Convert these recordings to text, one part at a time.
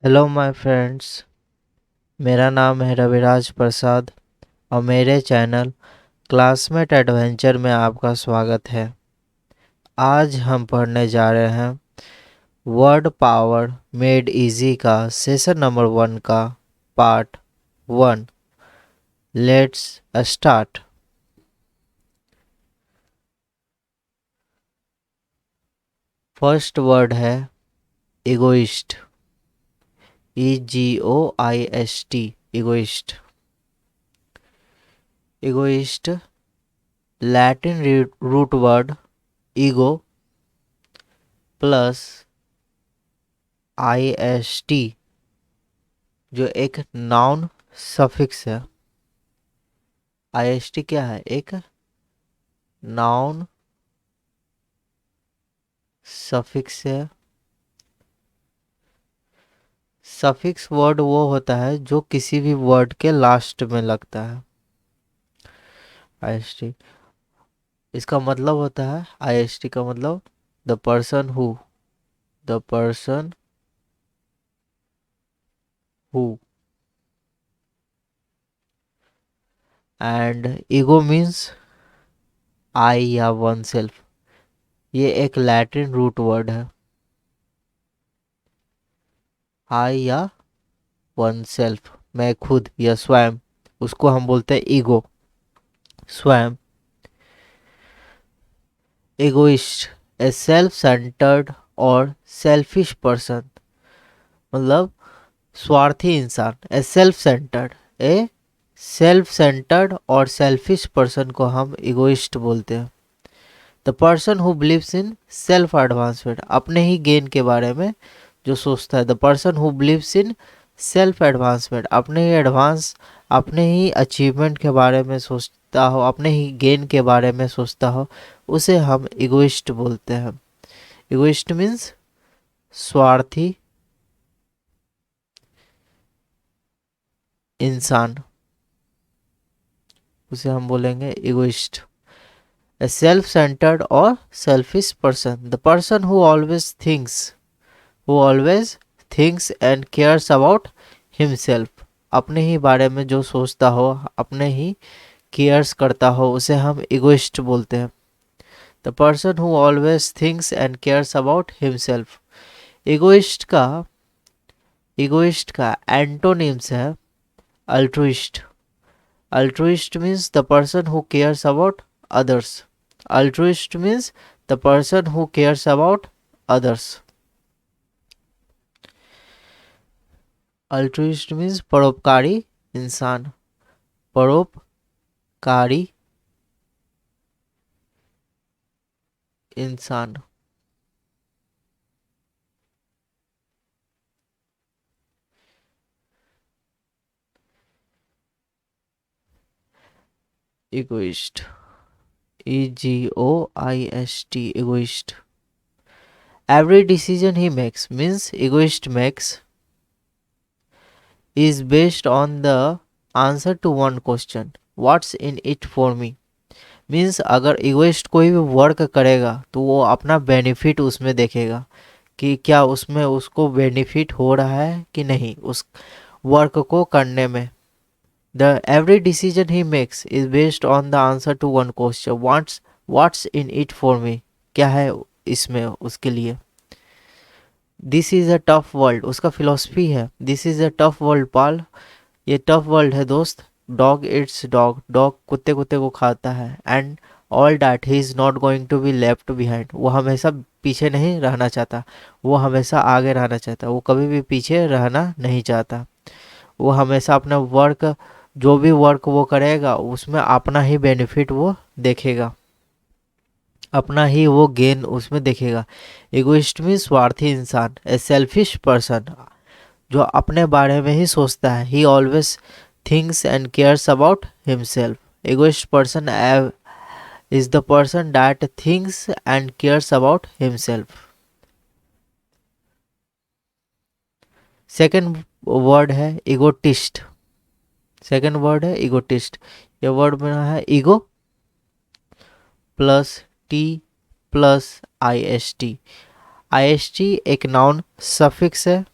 Hello my friends. मेरा नाम है रविराज प्रसाद और मेरे चैनल क्लासमेट एडवेंचर में आपका स्वागत है। आज हम पढ़ने जा रहे हैं वर्ड पावर मेड इजी का सेशन नंबर 1 का part 1। Let's start. First word है egoist. EGOIST egoist. Egoist Latin root word ego plus IST जो एक नाउन सफिक्स है। IST क्या है? एक नाउन सफिक्स है। सफिक्स वर्ड वो होता है जो किसी भी वर्ड के लास्ट में लगता है। IST इसका मतलब होता है, IST का मतलब the person who, the person who. And ego means I या वन सेल्फ। ये एक लैटिन रूट वर्ड है। आई या वन सेल्फ, मैं खुद या स्वयं, उसको हम बोलते हैं ईगो, स्वयं। एगोइस्ट ए सेल्फ सेंटर्ड और सेल्फिश पर्सन, मतलब स्वार्थी इंसान। ए सेल्फ सेंटर्ड, ए सेल्फ सेंटर्ड और सेल्फिश पर्सन को हम इगोइस्ट बोलते हैं। The person who believes in self advancement, अपने ही गेन के बारे में जो सोचता है। The person who believes in self advancement, अपने ही एडवांस, अपने ही अचीवमेंट के बारे में सोचता हो, अपने ही गेन के बारे में सोचता हो, उसे हम इगोइस्ट बोलते हैं। इगोइस्ट मीन्स स्वार्थी इंसान, उसे हम बोलेंगे इगोइस्ट। ए सेल्फ सेंटर्ड और selfish person, the person who always thinks and cares about himself, अपने ही बारे में जो सोचता हो, अपने ही केयर्स करता हो, उसे हम इगोइस्ट बोलते हैं। The person who always thinks and cares about himself. Egoist का एंटोनिम्स है altruist. Altruist means the person who cares about others. Altruist means the person who cares about others. Altruist means परोपकारी इंसान, परोपकारी इंसान। Egoist, EGOIST egoist. Every decision he makes means egoist makes is based on the answer to one question, what's in it for me. Means अगर egoist कोई भी work करेगा तो वो अपना बेनिफिट उसमें देखेगा कि क्या उसमें उसको बेनिफिट हो रहा है कि नहीं उस वर्क को करने में। The every decision he makes is based on the answer to one question, what's in it for me, क्या है इसमें उसके लिए। This is a tough world, उसका फिलॉसफी है this is a tough world pal, ये टफ वर्ल्ड है दोस्त। डॉग इट्स डॉग, डॉग कुत्ते कुत्ते को खाता है। And all that he is not going to be left behind, वो हमेशा पीछे नहीं रहना चाहता, वो हमेशा आगे रहना चाहता, वो कभी भी पीछे रहना नहीं चाहता। वो हमेशा अपना वर्क, जो भी वर्क वो करेगा उसमें अपना ही बेनिफिट वो देखेगा, अपना ही वो गेन उसमें देखेगा। इगोइस्ट में स्वार्थी इंसान, ए सेल्फिश पर्सन जो अपने बारे में ही सोचता है। He always thinks and cares about himself. Egoist person is the person that thinks and cares about himself. Second word है इगोटिस्ट। सेकेंड वर्ड है इगोटिस्ट। ये वर्ड बना है ego plus T plus IST। IST एक noun suffix है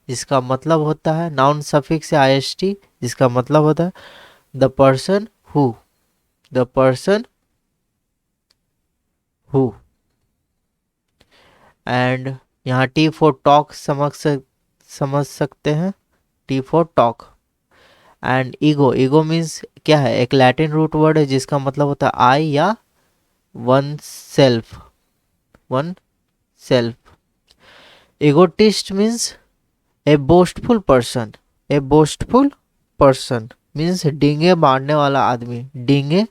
जिसका मतलब होता है नाउन सफिक्स से IST, जिसका मतलब होता है the person who, the person who. And यहाँ T फॉर टॉक समझ सकते हैं, T for talk. And ego, ego means क्या है, एक लैटिन रूट वर्ड है जिसका मतलब होता है आई या oneself, oneself. Egotist means a boastful person, a boastful person means डींगे मारने वाला आदमी, डींगे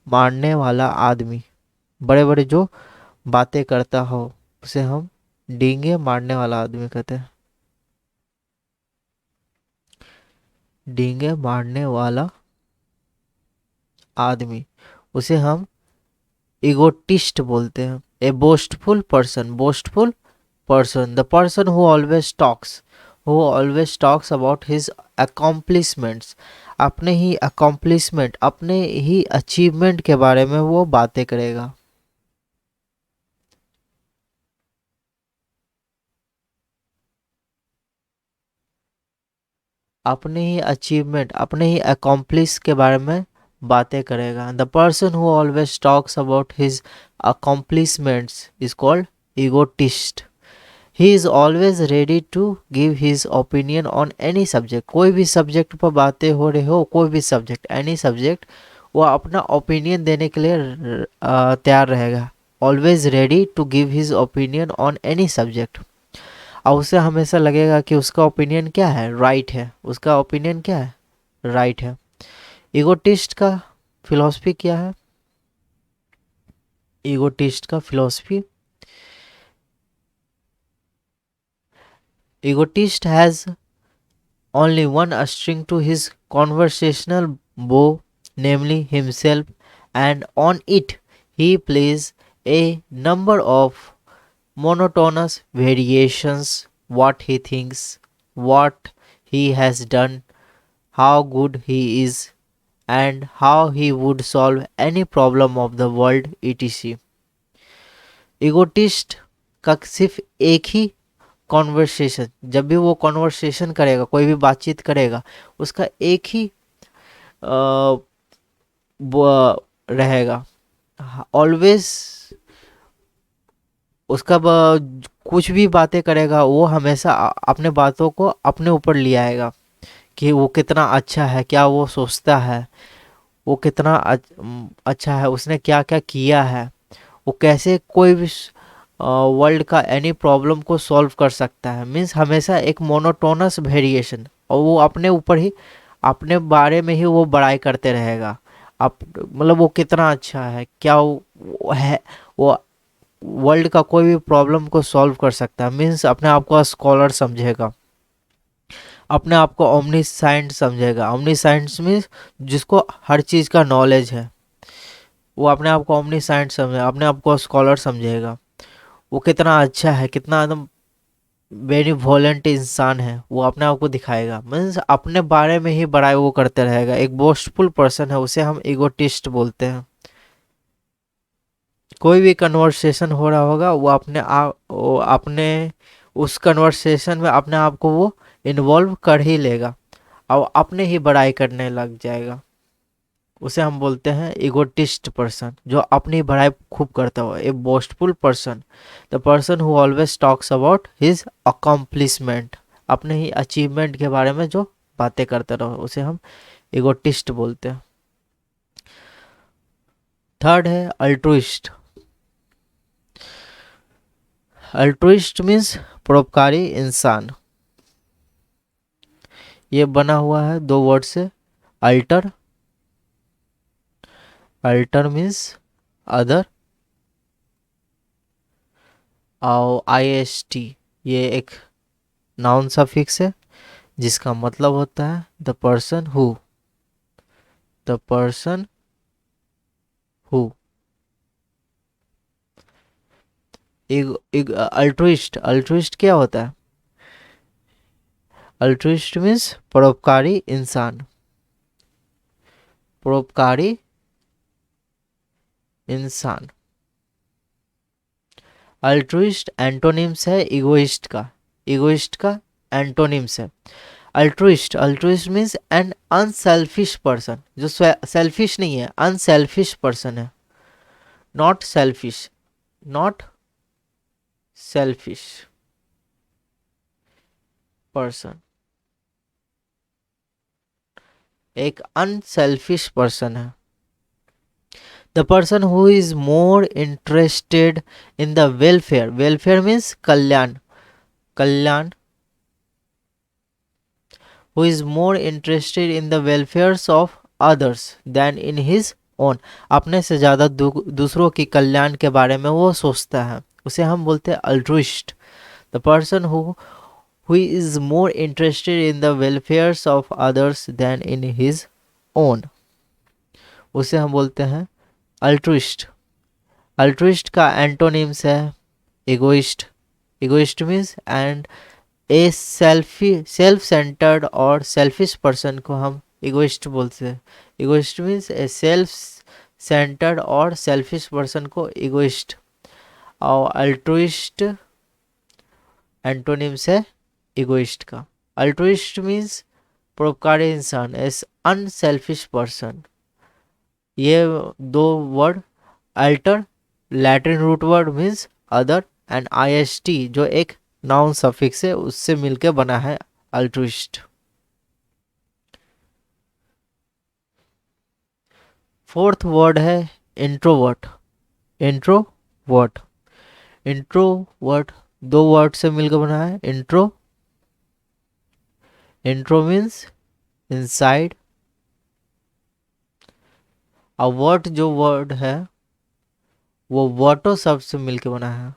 मारने वाला आदमी, बड़े बड़े जो बातें करता हो उसे हम डींगे मारने वाला आदमी कहते हैं, डींगे मारने वाला आदमी उसे हम ईगोटिस्ट बोलते हैं। A boastful person, boastful person, the person who always talks about his accomplishments, अपने ही accomplishment, अपने ही achievement के बारे में वो बातें करेगा। अपने ही अचीवमेंट, अपने ही accomplish के बारे में बातें करेगा। The person who always talks about his accomplishments is called egotist. He is always ready to give his opinion on any subject. कोई भी सब्जेक्ट पर बातें हो रही हो, कोई भी सब्जेक्ट, एनी सब्जेक्ट, वो अपना ओपिनियन देने के लिए तैयार रहेगा। Always ready to give his opinion on any subject. और उसे हमेशा लगेगा कि उसका ओपिनियन क्या है, राइट है, उसका ओपिनियन क्या है, राइट है। ईगोटिस्ट का फिलॉसफी क्या है, ईगोटिस्ट का philosophy, egotist has only one string to his conversational bow, namely himself, and on it he plays a number of monotonous variations: what he thinks, what he has done, how good he is, and how he would solve any problem of the world, etc. Egotist का सिर्फ एक ही conversation, जब भी वो conversation करेगा, कोई भी बातचीत करेगा, उसका एक ही रहेगा, ऑलवेज उसका कुछ भी बातें करेगा वो हमेशा अपने बातों को अपने ऊपर ले आएगा कि वो कितना अच्छा है, क्या वो सोचता है, वो कितना अच्छा है, उसने क्या क्या किया है, वो कैसे कोई भी वर्ल्ड का एनी प्रॉब्लम को सॉल्व कर सकता है। मीन्स हमेशा एक मोनोटोनस वेरिएशन, और वो अपने ऊपर ही, अपने बारे में ही वो बड़ाई करते रहेगा। आप मतलब वो कितना अच्छा है, क्या वो है, वो वर्ल्ड का कोई भी प्रॉब्लम को सॉल्व कर सकता है। मीन्स अपने आप को स्कॉलर समझेगा, अपने आप को ओमनी साइंस समझेगा। ओमनी साइंस मीन्स जिसको हर चीज़ का नॉलेज है, वो अपने आप को ओमनी साइंस समझेगा, अपने आप को स्कॉलर समझेगा। वो कितना अच्छा है, कितना एकदम बेनिवोलेंट इंसान है, वो अपने आप को दिखाएगा। मीन्स अपने बारे में ही बड़ाई वो करते रहेगा। एक बोस्टफुल पर्सन है, उसे हम ईगोटिस्ट बोलते हैं। कोई भी कन्वर्सेशन हो रहा होगा, वो अपने उस कन्वर्सेशन में अपने आप को वो इन्वॉल्व कर ही लेगा और अपने ही बड़ाई करने लग जाएगा। उसे हम बोलते हैं इगोटिस्ट पर्सन, जो अपनी बड़ाई खूब करता हो। A boastful person, the person who always talks about his accomplishment, अपने ही अचीवमेंट के बारे में जो बातें करते रहो, उसे हम इगोटिस्ट बोलते हैं। थर्ड है अल्ट्रुइस्ट। अल्ट्रुइस्ट मीन्स परोपकारी इंसान। ये बना हुआ है दो वर्ड से, अल्टर, अल्टर मीन्स अदर, और IST, ये एक नाउन सफिक्स है जिसका मतलब होता है the person who, the person who. Altruist, altruist क्या होता है, अल्ट्रुइस्ट मीन्स परोपकारी इंसान, परोपकारी इंसान। अल्ट्रुइस्ट एंटोनिम्स है इगोइस्ट का, इगोइस्ट का एंटोनिम्स है। Altruist, altruist means an unselfish person, जो सेल्फिश नहीं है, अनसेल्फिश पर्सन है। Not selfish, not selfish person, एक अनसेल्फिश पर्सन है। The person who is more interested in the welfare, welfare means कल्याण, कल्याण, who is more interested in the welfares of others than in his own, अपने से ज़्यादा दूसरों की कल्याण के बारे में वो सोचता है, उसे हम बोलते हैं altruist. The person who is more interested in the welfares of others than in his own, उसे हम बोलते हैं अल्ट्रुइस्ट। अल्ट्रुइस्ट का एंटोनिम्स है egoist, egoist means and a self centered और सेल्फिश पर्सन को हम इगोइस्ट बोलते हैं। Egoist means a self centered और सेल्फिश पर्सन को इगोइस्ट, और अल्ट्रुइस्ट एंटोनिम्स है इगोइस्ट का। अल्ट्रुइस्ट मीन्स परोपकारी इंसान, एस अनसेल्फिश पर्सन। ये दो word alter, Latin root word means other, and IST जो एक नाउन सफिक्स है उससे मिलके बना है अल्ट्रुइस्ट। फोर्थ वर्ड है इंट्रोवर्ट, इंट्रोवर्ट, इंट्रोवर्ट दो वर्ड से मिलकर बना है इंट्रो, इंट्रो मीन्स इनसाइड, और वर्ट जो वर्ड है वो वर्टो शब्द से मिलकर बना है।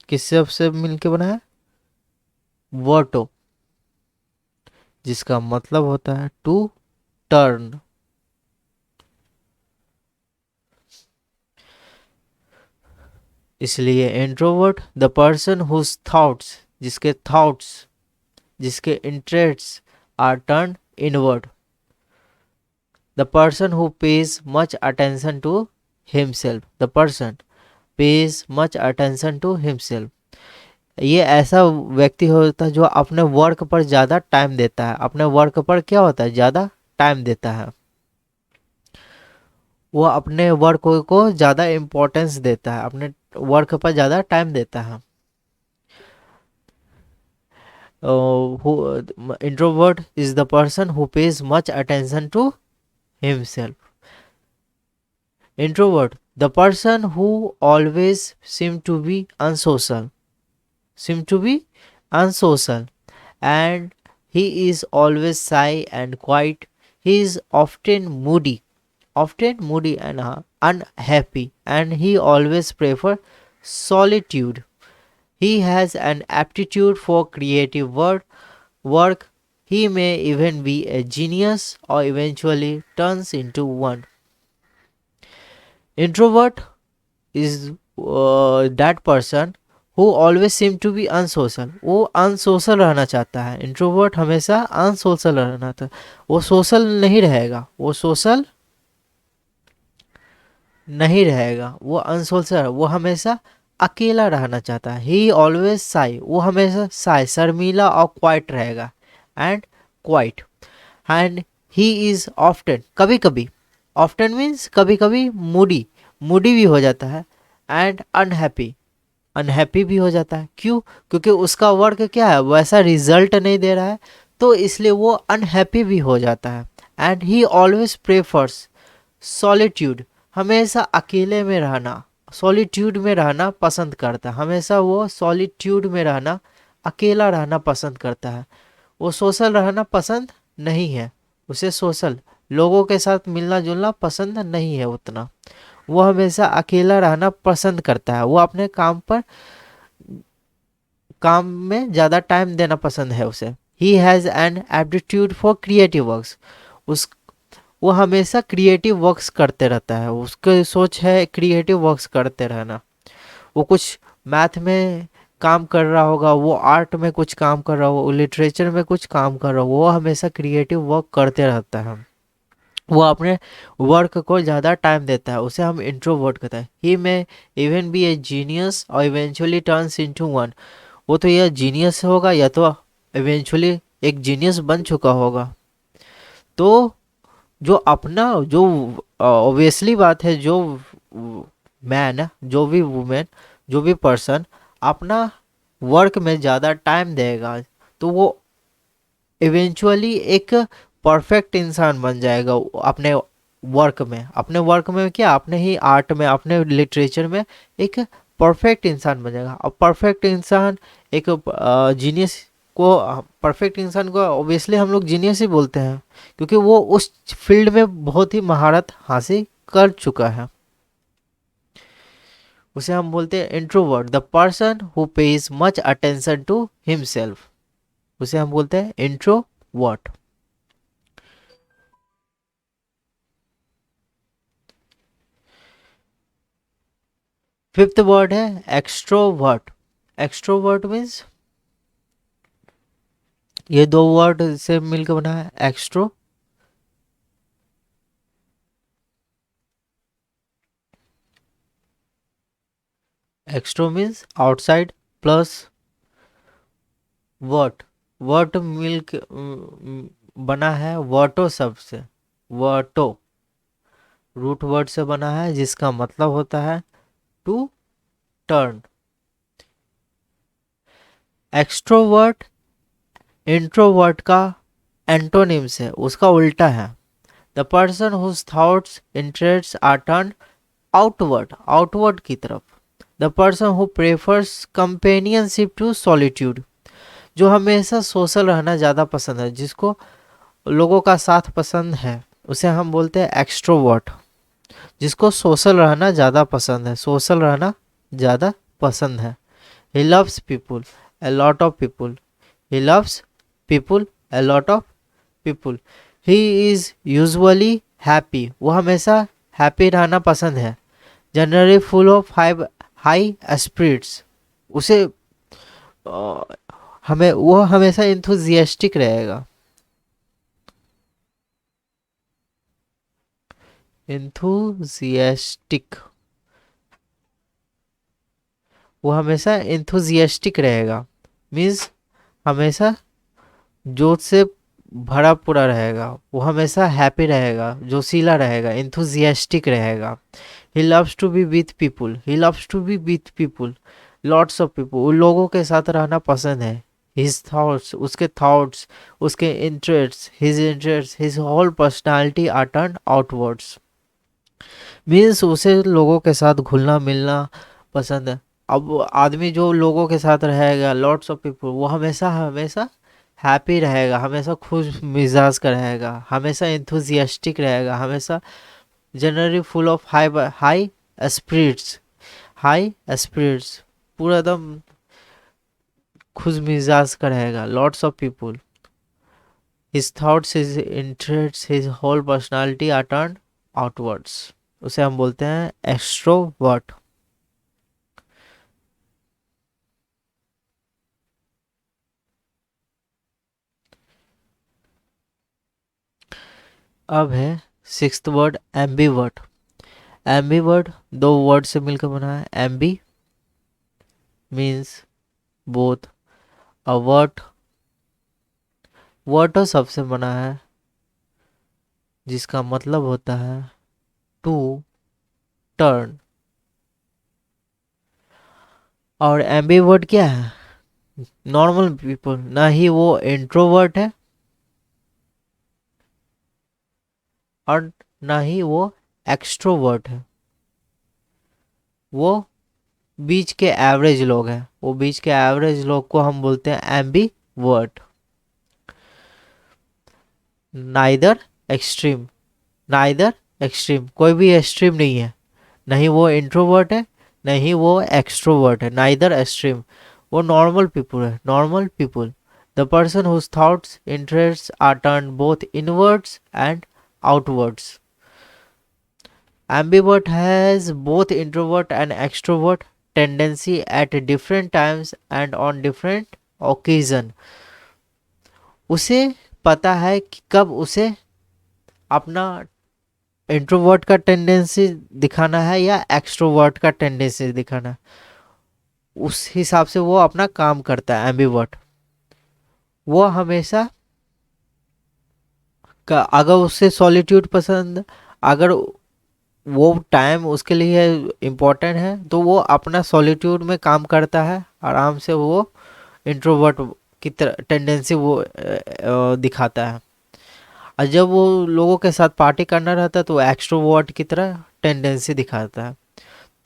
किस शब्द से मिलकर बना है? वर्टो, जिसका मतलब होता है टू टर्न। इसलिए introvert the person whose thoughts, जिसके थॉट्स, जिसके interests are turn inward. The person who pays much attention to himself, the person pays much attention to himself, ये ऐसा व्यक्ति होता है जो अपने वर्क पर ज़्यादा टाइम देता है। अपने वर्क पर क्या होता है? ज़्यादा टाइम देता है, वो अपने वर्क को ज़्यादा इम्पोर्टेंस देता है, अपने वर्क पर ज़्यादा टाइम देता है। Introvert is the person who pays much attention to himself. Introvert the person who always seem to be unsocial, seem to be unsocial, and he is always shy and quiet. He is often moody and unhappy, and he always prefer solitude. He has an aptitude for creative work. He may even be a genius or eventually turns into one. Introvert is that person who always seem to be unsocial. वो unsocial रहना चाहता है। Introvert हमेशा unsocial रहना था, वो social नहीं रहेगा, वो सोशल नहीं रहेगा, वो अनसोशल, वो हमेशा अकेला रहना चाहता है। ही ऑलवेज साई, वो हमेशा साई, शर्मीला और क्वाइट रहेगा, and quite. And he is often, कभी कभी, ऑफ्टन मीन्स कभी कभी, मूडी, मूडी भी हो जाता है, एंड अनहैप्पी, अनहैप्पी भी हो जाता है। क्यों? क्योंकि उसका वर्क क्या है, वैसा रिजल्ट नहीं दे रहा है, तो इसलिए वो अनहैप्पी भी हो जाता है। And he always prefers solitude, हमेशा अकेले में रहना, सॉलिट्यूड में रहना पसंद करता है। हमेशा वो सॉलिट्यूड में रहना, अकेला रहना पसंद करता है। वो सोशल रहना पसंद नहीं है, उसे सोशल लोगों के साथ मिलना जुलना पसंद नहीं है उतना। वो हमेशा अकेला रहना पसंद करता है। वो अपने काम में ज़्यादा टाइम देना पसंद है उसे। He has an aptitude for creative works, उस वो हमेशा क्रिएटिव वर्क्स करते रहता है, उसकी सोच है क्रिएटिव वर्क्स करते रहना। वो कुछ मैथ में काम कर रहा होगा, वो आर्ट में कुछ काम कर रहा होगा, वो लिटरेचर में कुछ काम कर रहा होगा, वो हमेशा क्रिएटिव वर्क करते रहता है। वो अपने वर्क को ज़्यादा टाइम देता है, उसे हम इंट्रोवर्ट कहते हैं। ही में इवन बी ए जीनियस और इवेंचुअली टर्न्स इनटू वन, वो तो यह जीनियस होगा या तो इवेंचुअली एक जीनियस बन चुका होगा। तो जो अपना जो ऑब्वियसली बात है, जो मैन, जो भी वुमेन, जो भी पर्सन अपना वर्क में ज़्यादा टाइम देगा, तो वो इवेंचुअली एक परफेक्ट इंसान बन जाएगा अपने वर्क में। अपने वर्क में क्या, अपने ही आर्ट में, अपने लिटरेचर में एक परफेक्ट इंसान बन जाएगा। अब परफेक्ट इंसान एक जीनियस को, परफेक्ट इंसान को ऑब्वियसली हम लोग जीनियस ही बोलते हैं, क्योंकि वो उस फील्ड में बहुत ही महारत हासिल कर चुका है। उसे हम बोलते हैं introvert, the person who pays much attention to himself, उसे हम बोलते हैं इंट्रोवर्ट। फिफ्थ वर्ड है एक्सट्रोवर्ट। एक्सट्रोवर्ट मीन्स ये दो वर्ड से मिलकर बना है extro. Extro means outside plus vert. Vert मिल्क बना है वर्टो शब्द से। वर्टो रूट वर्ड से बना है, जिसका मतलब होता है टू टर्न। एक्सट्रोवर्ट इंट्रोवर्ट का एंटोनिम्स है, उसका उल्टा है। The person whose thoughts interest are turn outward, outward की तरफ। The person who prefers companionship to solitude, जो हमेशा सोशल रहना ज़्यादा पसंद है, जिसको लोगों का साथ पसंद है, उसे हम बोलते हैं एक्सट्रोवर्ट। जिसको सोशल रहना ज़्यादा पसंद है, सोशल रहना ज़्यादा पसंद है। He loves people a lot of people, he loves people a lot of people, he is usually happy, वो हमेशा हैप्पी रहना पसंद है। Generally full of high spirits, उसे हमें वो हमेशा इंथुजियास्टिक रहेगा। इंथुजियास्टिक, वो हमेशा इंथुजियास्टिक रहेगा, मीन्स हमेशा जोश से भरा पूरा रहेगा, वो हमेशा हैप्पी रहेगा, जोशीला रहेगा, इंथुजियास्टिक रहेगा। He loves to be with people, he loves to be with people, lots of people, उन लोगों के साथ रहना पसंद है। हिज थॉट्स, उसके थॉट्स, उसके interest, his whole personality are turn outwards, means उसे लोगों के साथ घुलना मिलना पसंद है। अब आदमी जो लोगों के साथ रहेगा, लॉट्स ऑफ पीपल, वो हमेशा हमेशा हैप्पी रहेगा, हमेशा खुश मिजाज का रहेगा, हमेशा इंथुजियास्टिक रहेगा, हमेशा generally full of high spirits, high spirits, पूरा एकदम खुश मिजाज का रहेगा। Lots of people, his thoughts, his interest, his whole personality are turn outwards, उसे हम बोलते हैं एक्सट्रोवर्ट। अब है सिक्स्थ वर्ड एम्बीवर्ट। एम्बीवर्ट दो वर्ड से मिलकर बना है। Ambi means both, avert vert सबसे बना है, जिसका मतलब होता है टू टर्न। और एम्बीवर्ट क्या है? नॉर्मल पीपल, ना ही वो इंट्रोवर्ट है और ना ही वो एक्सट्रोवर्ट है, वो बीच के एवरेज लोग हैं। वो बीच के एवरेज लोग को हम बोलते हैं ambivert. Neither extreme, neither extreme, कोई भी एक्सट्रीम नहीं है, नहीं वो इंट्रोवर्ट है नहीं वो एक्सट्रोवर्ट है, नाइदर एक्सट्रीम, वो नॉर्मल पीपल है, normal people. The person whose thoughts interest are turn both inwards and outwards. Ambivert has both introvert and extrovert tendency at different times and on different occasion. उसे पता है कि कब उसे अपना introvert का टेंडेंसी दिखाना है या एक्सट्रोवर्ट का टेंडेंसी दिखाना है, उस हिसाब से वो अपना काम करता है एम्बिवर्ट। वो हमेशा अगर उससे सॉलिट्यूड पसंद, अगर वो टाइम उसके लिए इम्पोर्टेंट है तो वो अपना सॉलिट्यूड में काम करता है आराम से, वो इंट्रोवर्ट की तरह टेंडेंसी वो दिखाता है। और जब वो लोगों के साथ पार्टी करना रहता है तो एक्सट्रोवर्ट की तरह टेंडेंसी दिखाता है।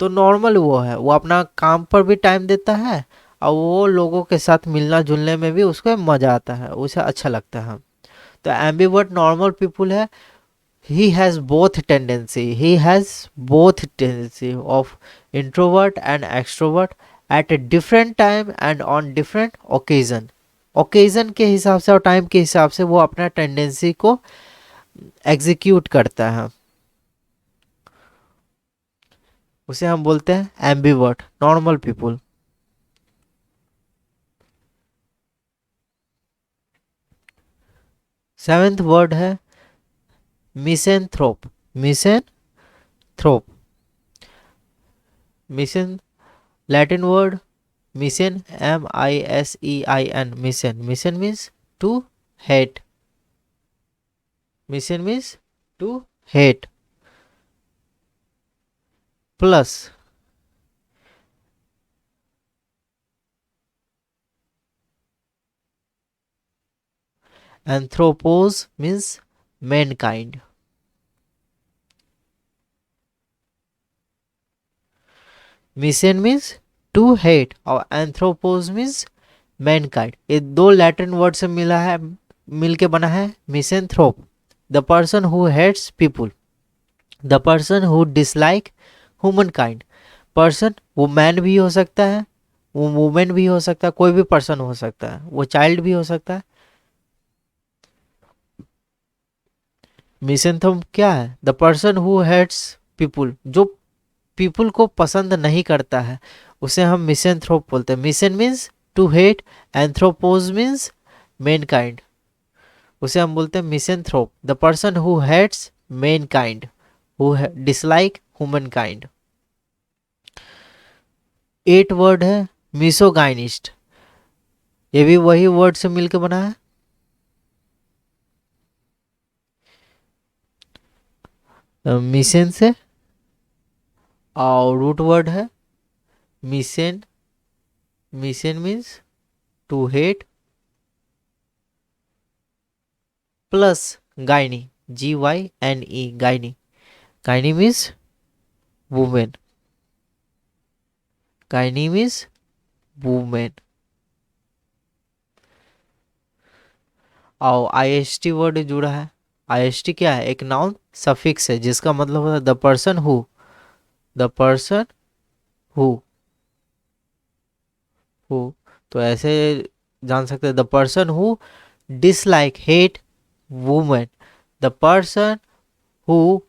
तो नॉर्मल वो है, वो अपना काम पर भी टाइम देता है और वो लोगों के साथ मिलना जुलने में भी उसको मज़ा आता है, उसे अच्छा लगता है। तो एम्बिवर्ट नॉर्मल पीपुल है, he has both tendency of introvert and extrovert at a different time and on different occasion के हिसाब से और टाइम के हिसाब से वो अपना टेंडेंसी को एग्जीक्यूट करता है। उसे हम बोलते हैं ambivert normal people. Seventh word है misanthrope. Misanthrope, misein Latin word misein, MISEIN, misein. Mission means to hate, misein means to hate, plus anthropos means mankind. Misein means to hate और anthropos means Mankind. ये दो Latin word से मिला है, मिलके बना है misanthrope. The person who hates people, the person who dislike human kind. Person वो मैन भी हो सकता है, वो वुमेन भी हो सकता है, कोई भी पर्सन हो सकता है, वो चाइल्ड भी हो सकता है। मिसेंथ्रोप क्या है? The person who hates people, जो पीपुल को पसंद नहीं करता है उसे हम मिसेंथ्रोप बोलते हैं। Misein means to hate, anthropos means mankind, उसे हम बोलते हैं misanthrope. The person who hates mankind, who dislike human kind. Eight word है मिसोगाइनिस्ट, ये भी वही वर्ड से मिलकर बना है, मिशन से, और रूट वर्ड है मिशन। Mission means to hate plus gyne, GYNE, gyne. Gyne means women, gyne means women. और IST वर्ड जुड़ा है। IST क्या है? एक नाउन सफिक्स है जिसका मतलब होता है the person who, the person who, who. तो ऐसे जान सकते हैं the person who dislike hate women, the person who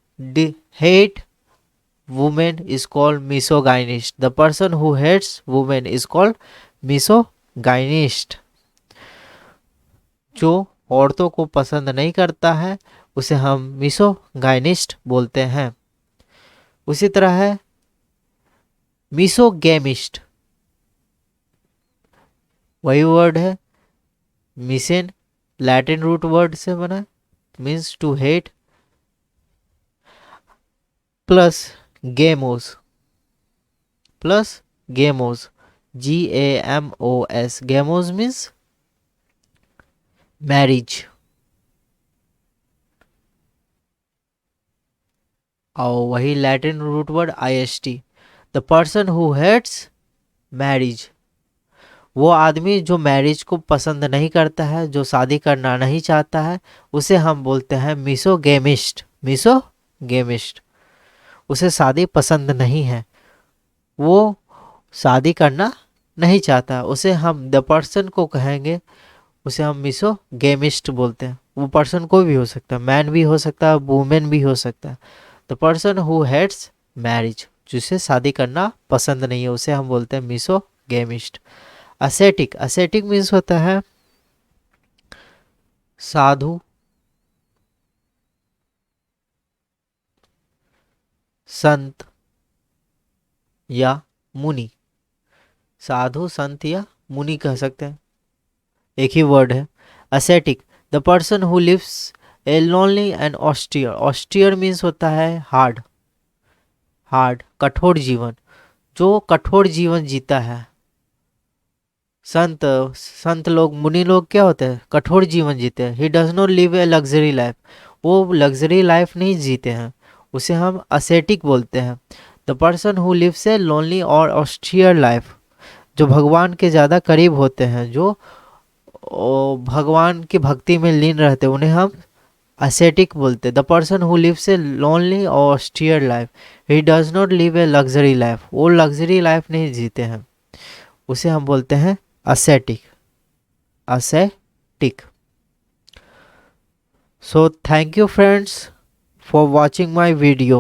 hate woman is called misogynist, the person who hates women is called misogynist। जो औरतों को पसंद नहीं करता है उसे हम मिसोगाइनिस्ट बोलते हैं। उसी तरह है मिसोगेमिस्ट, वही वर्ड है मिसेन, लैटिन रूट वर्ड से बना, means to hate, plus gamos, plus gamos, GAMOS, gamos means marriage. और वही Latin root word IST, the person who hates marriage, वो आदमी जो मैरिज को पसंद नहीं करता है, जो शादी करना नहीं चाहता है, उसे हम बोलते हैं मिसोगेमिस्ट। मिसोगेमिस्ट, उसे शादी पसंद नहीं है, वो शादी करना नहीं चाहता, उसे हम द पर्सन को कहेंगे, उसे हम मिसोगेमिस्ट बोलते हैं। वो पर्सन कोई भी हो सकता है, मैन भी हो सकता है, वुमेन भी हो सकता है। The person who hates marriage, जिसे शादी करना पसंद नहीं है, उसे हम बोलते हैं मिसोगेमिस्ट। असेटिक, असेटिक मीन्स होता है साधु, संत या मुनि। साधु, संत या मुनि कह सकते हैं, एक ही वर्ड है। Ascetic, the person who lives a lonely and austere, austere means होता है हार्ड, हार्ड कठोर जीवन, जो कठोर जीवन जीता है। संत संत लोग, मुनि लोग क्या होते हैं, कठोर जीवन जीते हैं। He does not live a luxury life, वो लग्जरी लाइफ नहीं जीते हैं, उसे हम असेटिक बोलते हैं। The person who lives a lonely और ऑस्टियर लाइफ, जो भगवान के ज़्यादा करीब होते हैं, जो भगवान की भक्ति में लीन रहते हैं, उन्हें हम असेटिक बोलते हैं। The person who lives a lonely और austere life, he does not live a luxury life, वो लग्जरी लाइफ नहीं जीते हैं, उसे हम बोलते हैं ascetic, ascetic. So thank you friends for watching my video.